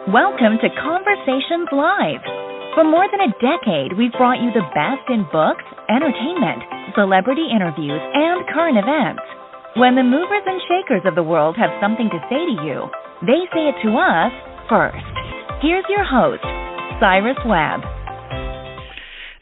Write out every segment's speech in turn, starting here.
Welcome to Conversations Live. For more than a decade, we've brought you the best in books, entertainment, celebrity interviews, and current events. When the movers and shakers of the world have something to say to you, they say it to us first. Here's your host, Cyrus Webb.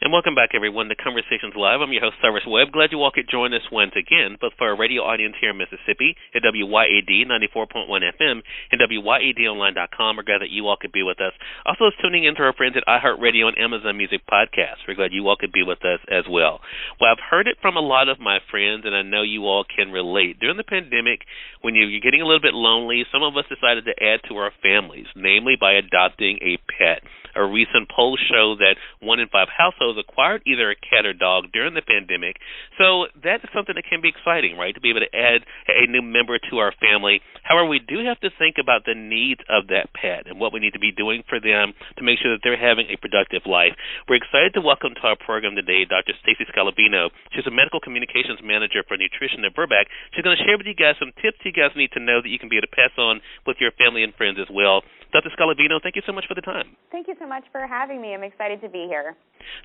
And welcome back, everyone, to Conversations Live. I'm your host, Cyrus Webb. Glad you all could join us once again, both for our radio audience here in Mississippi at WYAD 94.1 FM and WYADonline.com. We're glad that you all could be with us. Also, tuning in to our friends at iHeartRadio and Amazon Music Podcasts. We're glad you all could be with us as well. Well, I've heard it from a lot of my friends, and I know you all can relate. During the pandemic, when you're getting a little bit lonely, some of us decided to add to our families, namely by adopting a pet. A recent poll showed that 1 in 5 households acquired either a cat or dog during the pandemic. So that is something that can be exciting, right, to be able to add a new member to our family. However, we do have to think about the needs of that pet and what we need to be doing for them to make sure that they're having a productive life. We're excited to welcome to our program today Dr. Staci Scolavino. She's a medical communications manager for nutrition at Burbank. She's going to share with you guys some tips you guys need to know that you can be able to pass on with your family and friends as well. Dr. Scolavino, thank you so much for the time. Thank you so much for having me. I'm excited to be here.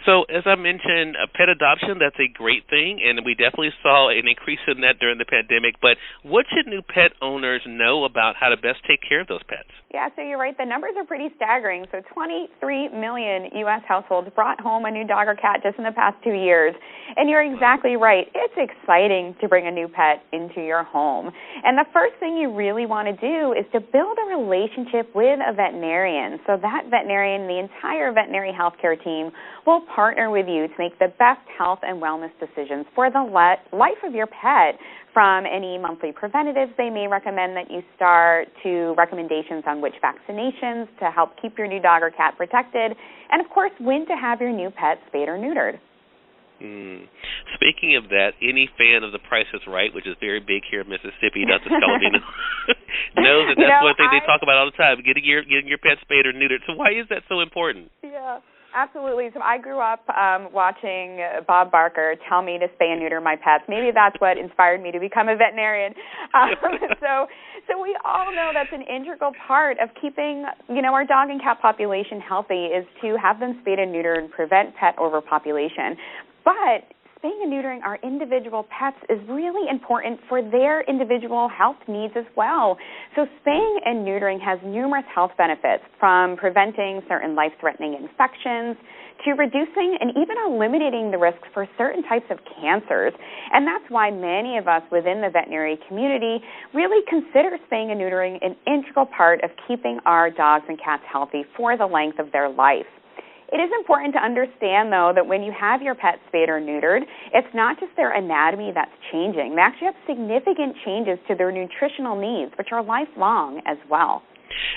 So, as I mentioned, pet adoption, that's a great thing, and we definitely saw an increase in that during the pandemic. But what should new pet owners know about how to best take care of those pets? Yeah, so you're right. The numbers are pretty staggering. So 23 million U.S. households brought home a new dog or cat just in the past 2 years. And you're exactly right. It's exciting to bring a new pet into your home. And the first thing you really want to do is to build a relationship with a veterinarian. So that veterinarian, the entire veterinary healthcare team, will partner with you to make the best health and wellness decisions for the life of your pet, from any monthly preventatives they may recommend that you start to recommendations on which vaccinations to help keep your new dog or cat protected, and, of course, when to have your new pet spayed or neutered. Speaking of that, any fan of The Price is Right, which is very big here in Mississippi, Dr. Scolavino, knows that that's one thing they talk about all the time, getting your pet spayed or neutered. So why is that so important? Yeah. Absolutely. So I grew up watching Bob Barker tell me to spay and neuter my pets. Maybe that's what inspired me to become a veterinarian. So we all know that's an integral part of keeping, our dog and cat population healthy is to have them spayed and neutered and prevent pet overpopulation. But spaying and neutering our individual pets is really important for their individual health needs as well. So spaying and neutering has numerous health benefits, from preventing certain life-threatening infections to reducing and even eliminating the risks for certain types of cancers. And that's why many of us within the veterinary community really consider spaying and neutering an integral part of keeping our dogs and cats healthy for the length of their life. It is important to understand, though, that when you have your pet spayed or neutered, it's not just their anatomy that's changing. They actually have significant changes to their nutritional needs, which are lifelong as well.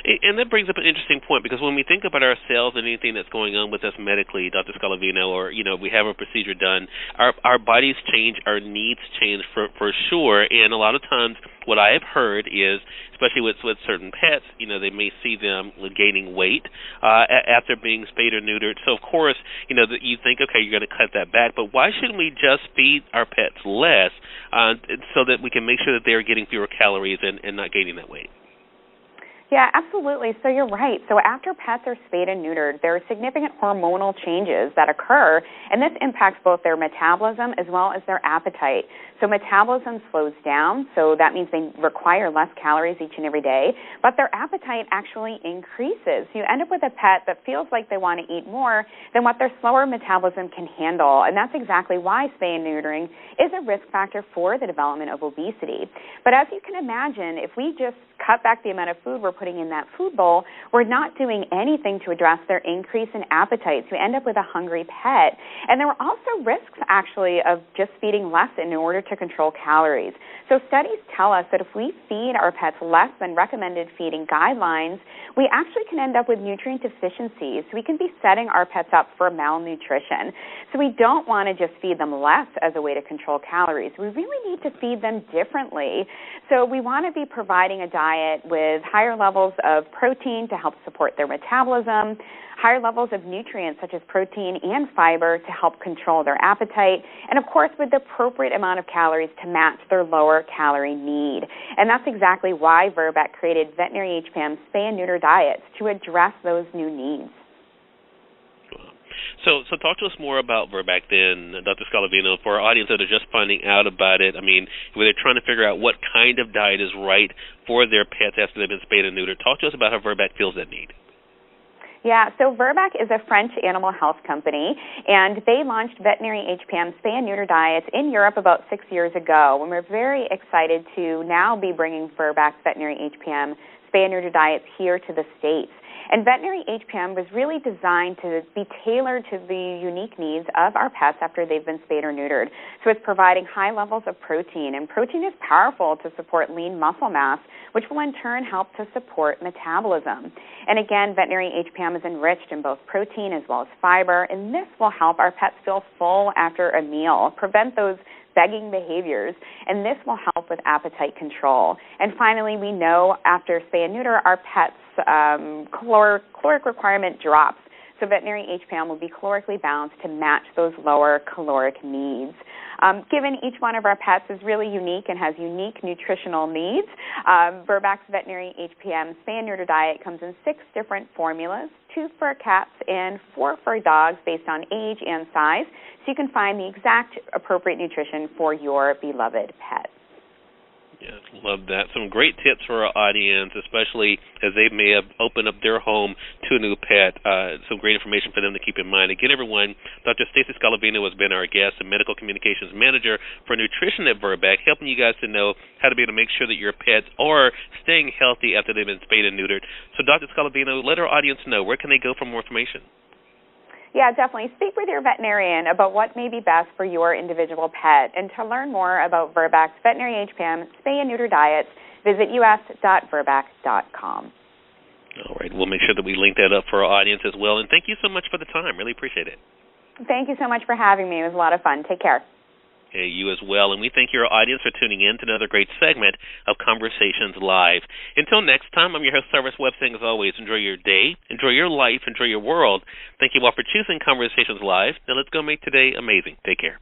And that brings up an interesting point, because when we think about ourselves and anything that's going on with us medically, Dr. Scolavino, or, we have a procedure done, our bodies change, our needs change for sure. And a lot of times what I have heard is, especially with certain pets, they may see them gaining weight after being spayed or neutered. So, of course, that you think, okay, you're going to cut that back. But why shouldn't we just feed our pets less so that we can make sure that they're getting fewer calories and not gaining that weight? Yeah, absolutely. So you're right. So after pets are spayed and neutered, there are significant hormonal changes that occur, and this impacts both their metabolism as well as their appetite. So metabolism slows down, so that means they require less calories each and every day, but their appetite actually increases. You end up with a pet that feels like they want to eat more than what their slower metabolism can handle, and that's exactly why spay and neutering is a risk factor for the development of obesity. But as you can imagine, if we just cut back the amount of food we're putting in that food bowl, we're not doing anything to address their increase in appetite. So we end up with a hungry pet. And there are also risks, actually, of just feeding less in order to control calories. So studies tell us that if we feed our pets less than recommended feeding guidelines, we actually can end up with nutrient deficiencies. So we can be setting our pets up for malnutrition. So we don't want to just feed them less as a way to control calories. We really need to feed them differently. So we want to be providing a diet with higher levels levels of protein to help support their metabolism, higher levels of nutrients such as protein and fiber to help control their appetite, and of course with the appropriate amount of calories to match their lower calorie need. And that's exactly why Virbac created Veterinary HPM spay and neuter diets, to address those new needs. So talk to us more about Virbac then, Dr. Scolavino, for our audience that are just finding out about it. I mean, where they're trying to figure out what kind of diet is right for their pets after they've been spayed and neutered. Talk to us about how Virbac fills that need. Yeah, so Virbac is a French animal health company, and they launched Veterinary HPM spay and neuter diets in Europe about 6 years ago, and we're very excited to now be bringing Virbac's Veterinary HPM spay and neuter diets here to the States. And Veterinary HPM was really designed to be tailored to the unique needs of our pets after they've been spayed or neutered. So it's providing high levels of protein, and protein is powerful to support lean muscle mass, which will in turn help to support metabolism. And again, Veterinary HPM is enriched in both protein as well as fiber, and this will help our pets feel full after a meal, prevent those begging behaviors, and this will help with appetite control. And finally, we know after spay and neuter, our pets' caloric requirement drops. So Veterinary HPM will be calorically balanced to match those lower caloric needs. Given each one of our pets is really unique and has unique nutritional needs, Virbac's Veterinary HPM spay and neuter diet comes in 6 different formulas, 2 for cats and 4 for dogs based on age and size, so you can find the exact appropriate nutrition for your beloved pet. Yes, love that. Some great tips for our audience, especially as they may have opened up their home to a new pet. Some great information for them to keep in mind. Again, everyone, Dr. Staci Scolavino has been our guest, the Medical Communications Manager for Nutrition at Virbac, helping you guys to know how to be able to make sure that your pets are staying healthy after they've been spayed and neutered. So, Dr. Scolavino, let our audience know, where can they go for more information? Yeah, definitely. Speak with your veterinarian about what may be best for your individual pet. And to learn more about Virbac's Veterinary HPM spay and neuter diets, visit us.virbac.com. All right. We'll make sure that we link that up for our audience as well. And thank you so much for the time. Really appreciate it. Thank you so much for having me. It was a lot of fun. Take care. Hey, you as well. And we thank your audience for tuning in to another great segment of Conversations Live. Until next time, I'm your host, Cyrus Webb, saying as always, enjoy your day, enjoy your life, enjoy your world. Thank you all for choosing Conversations Live. Now let's go make today amazing. Take care.